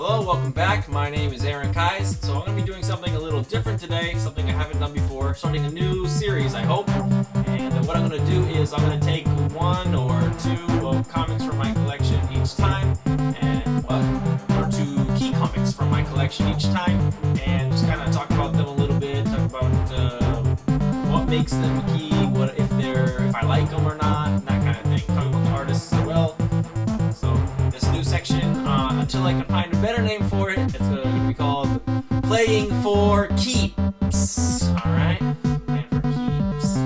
Hello, welcome back. My name is Aaron Kais. So I'm going to be doing something a little different today, something I haven't done before, starting a new series, I hope. And what I'm going to do is I'm going to take one or two of comics from my collection each time, and or two key comics from my collection each time, and just kind of talk about them a little bit, talk about what makes them key, what if I like them or not, that kind of thing. Talk about the artists as well. So this new section, until I can find a better name for it, it's going to be called Playing for Keeps. Alright? Playing for Keeps.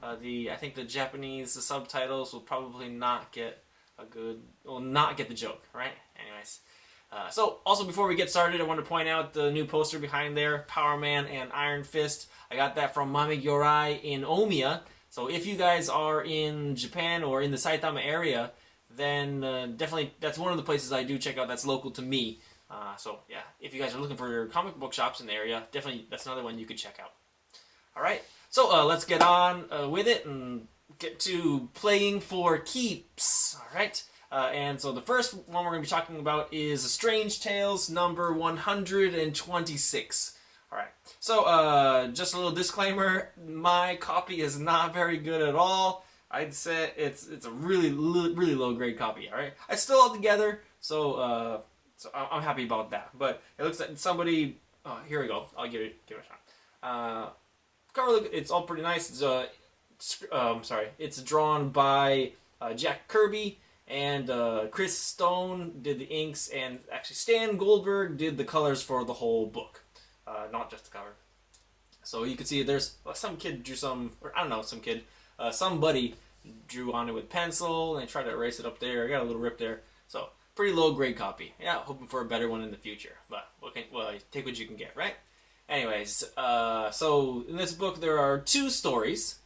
I think the Japanese subtitles will probably not get the joke, right? Anyways. So, also before we get started, I want to point out the new poster behind there, Power Man and Iron Fist. I got that from Mamegyorai in Omiya. So if you guys are in Japan or in the Saitama area, then definitely that's one of the places I do check out that's local to me. So yeah, if you guys are looking for comic book shops in the area, definitely that's another one you could check out. Alright, so let's get on with it and get to Playing for Keeps. Alright, and so the first one we're going to be talking about is Strange Tales number 126. Alright, so just a little disclaimer, my copy is not very good at all. I'd say it's a really low grade copy. All right, it's still all together, so I'm happy about that. But it looks like somebody. Oh, here we go. I'll give it a shot. Cover look, it's all pretty nice. It's drawn by Jack Kirby, and Chris Stone did the inks, and actually Stan Goldberg did the colors for the whole book, not just the cover. So you can see there's some kid drew some, or I don't know, somebody drew on it with pencil and tried to erase it up there. I got a little rip there. So, pretty low grade copy. Yeah, hoping for a better one in the future. But, take what you can get, right? Anyways, so in this book there are two stories.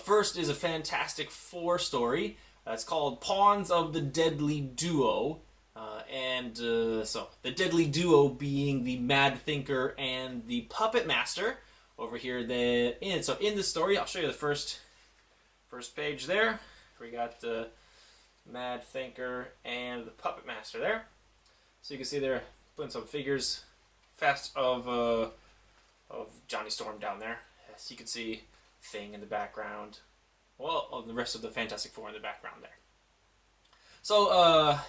First is a Fantastic Four story. It's called Pawns of the Deadly Duo. So, the Deadly Duo being the Mad Thinker and the Puppet Master. Over here, in the story, I'll show you the first page there. We got the Mad Thinker and the Puppet Master there. So you can see they're putting some figures of Johnny Storm down there. As you can see, Thing in the background. Well, the rest of the Fantastic Four in the background there. So,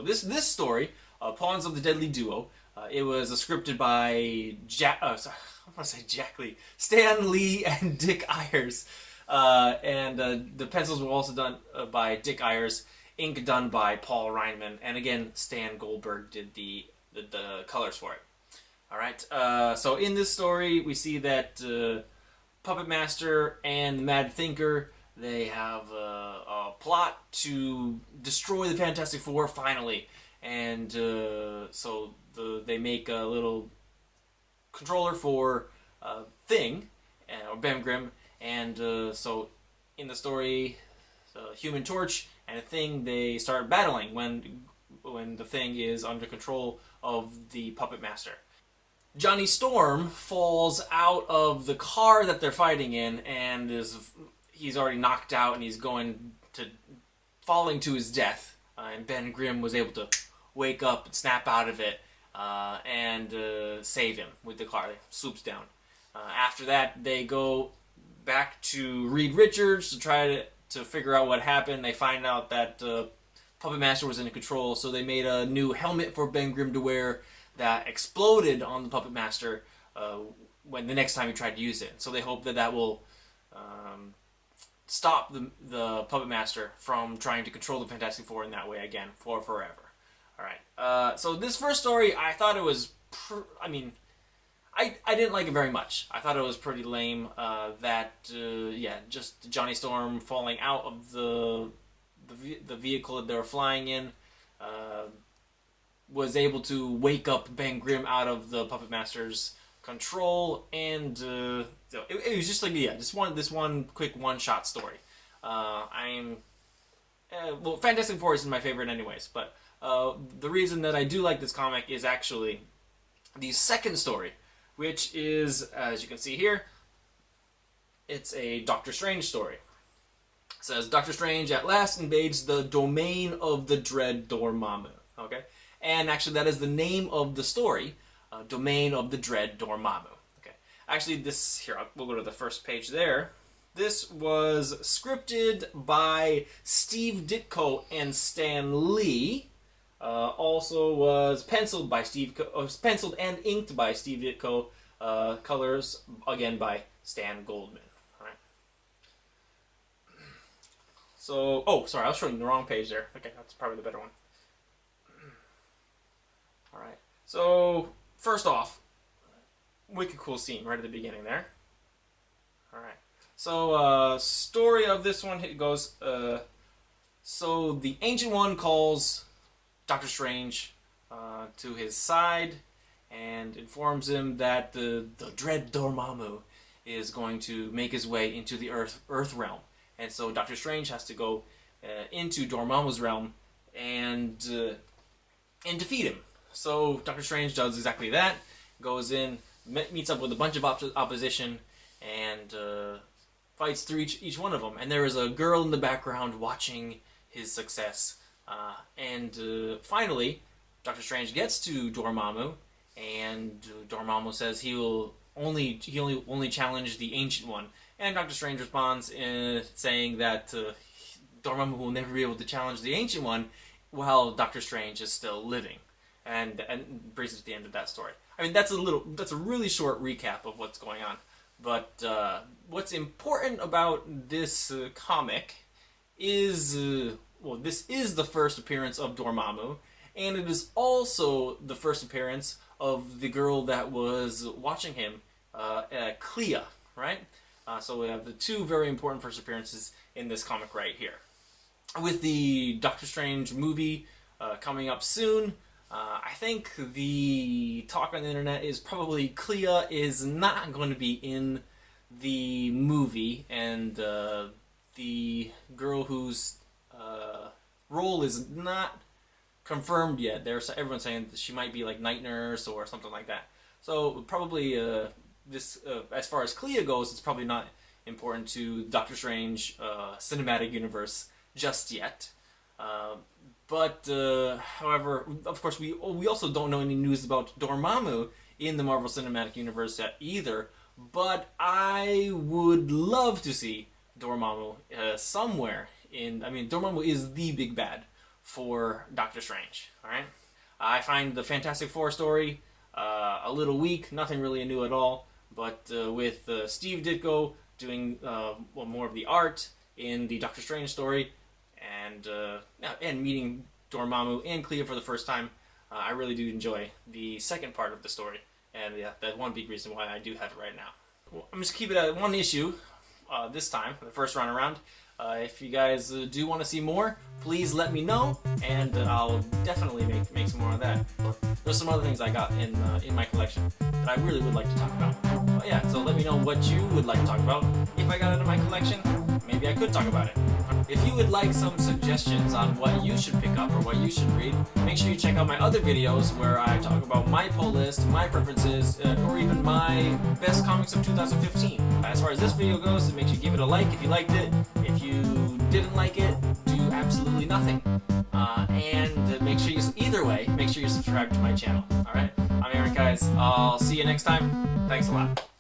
this story, Pawns of the Deadly Duo, it was scripted by Stan Lee and Dick Ayers. The pencils were also done by Dick Ayers, ink done by Paul Reinman, and again, Stan Goldberg did the colors for it. Alright, so in this story, we see that Puppet Master and the Mad Thinker, they have a plot to destroy the Fantastic Four finally. And so they make a little controller for Thing, or Ben Grimm, and so in the story, Human Torch and Thing, they start battling when the Thing is under control of the Puppet Master. Johnny Storm falls out of the car that they're fighting in, and he's already knocked out, and he's falling to his death. And Ben Grimm was able to wake up and snap out of it and save him with the car. He swoops down. After that, they go back to Reed Richards to try to figure out what happened. They find out that Puppet Master was in control, so they made a new helmet for Ben Grimm to wear that exploded on the Puppet Master when the next time he tried to use it. So they hope that will stop the Puppet Master from trying to control the Fantastic Four in that way again for forever. Alright, so this first story, I thought it was, I didn't like it very much. I thought it was pretty lame, just Johnny Storm falling out of the vehicle that they were flying in, was able to wake up Ben Grimm out of the Puppet Master's control, and it was just like, this one quick one-shot story. Fantastic Four isn't my favorite anyways, but the reason that I do like this comic is actually the second story, which is, as you can see here, it's a Doctor Strange story. It says, Doctor Strange at last invades the domain of the dread Dormammu. Okay? And actually, that is the name of the story, Domain of the Dread Dormammu. Okay. Actually, we'll go to the first page there. This was scripted by Steve Ditko and Stan Lee. Also was penciled and inked by Steve Ditko. Colors again by Stan Goldman. All right. So, sorry, I was showing the wrong page there. Okay, that's probably the better one. All right. So, first off, wicked cool scene right at the beginning there. All right. So, story of this one, it goes, so the Ancient One calls Doctor Strange to his side and informs him that the dread Dormammu is going to make his way into the Earth realm. And so Doctor Strange has to go into Dormammu's realm and defeat him. So Doctor Strange does exactly that, goes in, meets up with a bunch of opposition, and fights through each one of them. And there is a girl in the background watching his success. Finally, Doctor Strange gets to Dormammu, and Dormammu says he only challenge the Ancient One. And Doctor Strange responds saying that Dormammu will never be able to challenge the Ancient One while Doctor Strange is still living. And brings us to the end of that story. I mean, that's a really short recap of what's going on. But what's important about this comic is, this is the first appearance of Dormammu, and it is also the first appearance of the girl that was watching him, Clea, right? So we have the two very important first appearances in this comic right here. With the Doctor Strange movie coming up soon, I think the talk on the internet is probably Clea is not going to be in the movie, and the girl whose role is not confirmed yet. Everyone's saying that she might be like Night Nurse or something like that. So probably this, as far as Clea goes, it's probably not important to Doctor Strange cinematic universe just yet. However, of course, we also don't know any news about Dormammu in the Marvel Cinematic Universe yet either. But I would love to see Dormammu somewhere in. I mean, Dormammu is the big bad for Doctor Strange. All right. I find the Fantastic Four story a little weak. Nothing really new at all. But with Steve Ditko doing more of the art in the Doctor Strange story, and meeting Dormammu and Clea for the first time, I really do enjoy the second part of the story, and that's one big reason why I do have it right now. Well, I'm just keeping it at one issue this time, the first run around. If you guys do want to see more, please let me know, and I'll definitely make some more of that. There's some other things I got in my collection that I really would like to talk about. But yeah, so let me know what you would like to talk about. If I got it in my collection, maybe I could talk about it. If you would like some suggestions on what you should pick up or what you should read, make sure you check out my other videos where I talk about my pull list, my preferences, or even my best comics of 2015. As far as this video goes, make sure you give it a like if you liked it. If you didn't like it, do absolutely nothing. And make sure you subscribe to my channel. Alright? I'm Aaron, guys. I'll see you next time. Thanks a lot.